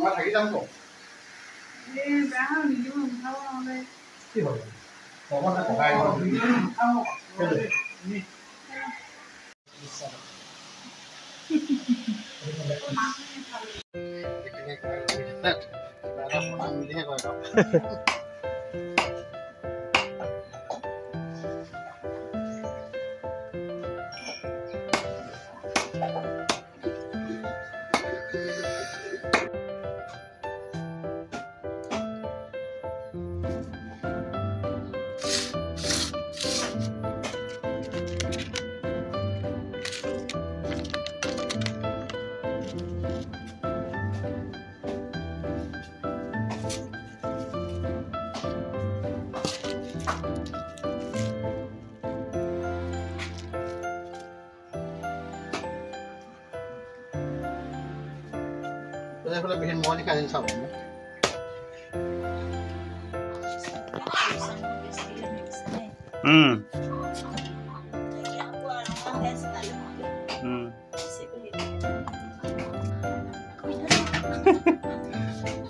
মই থাকি যাম তো কি হবে ককাই Saya bikin mau nih kalian sama.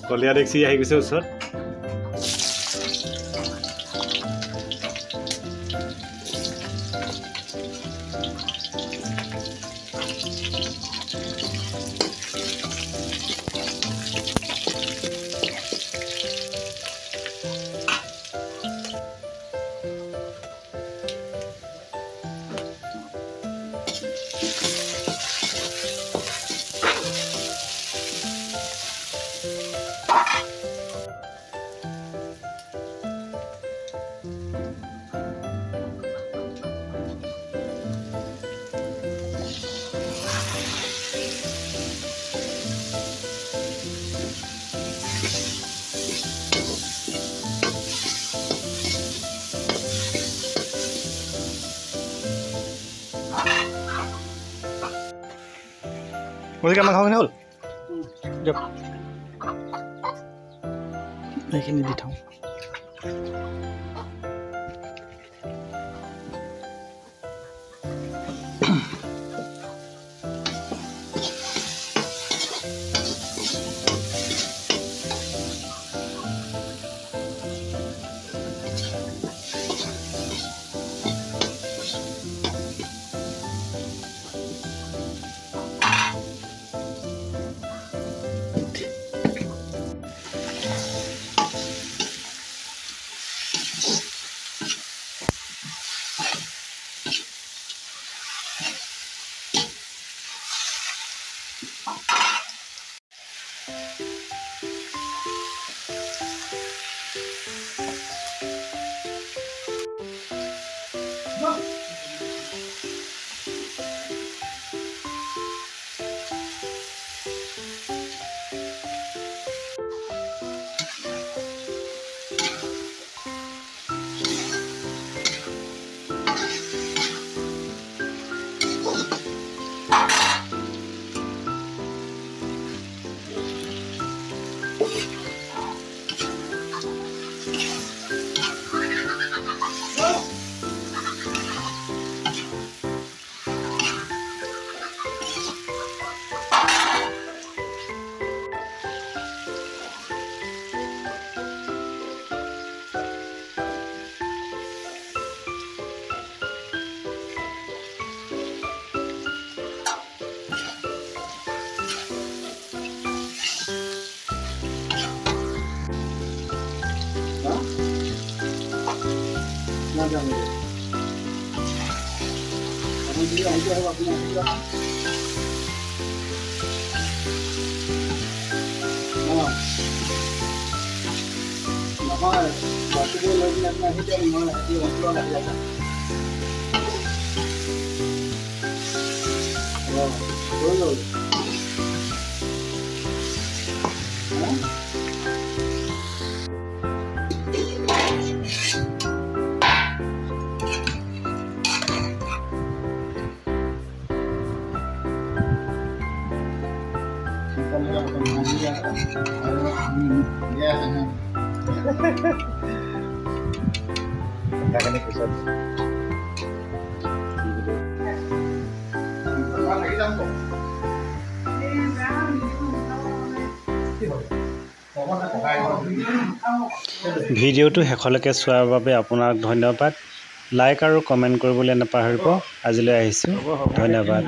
কলিয়া দেখছি আহি গৈছে ওচৰত Mesti kamu kau ni ul, jom. Ini di thang. Jangan. Kamu dia aja waktu nanti lah. Mama, waktu dia lagi nak hidup di mana dia waktu nak jalan. Oh, betul. Lagi ভিডিঅ'টো শেষলৈকে চোৱাৰ বাবে আপোনাক ধন্যবাদ। Like আৰু comment কৰিবলৈ নাপাহৰিব। আজিলৈ আহিছোঁ, ধন্যবাদ।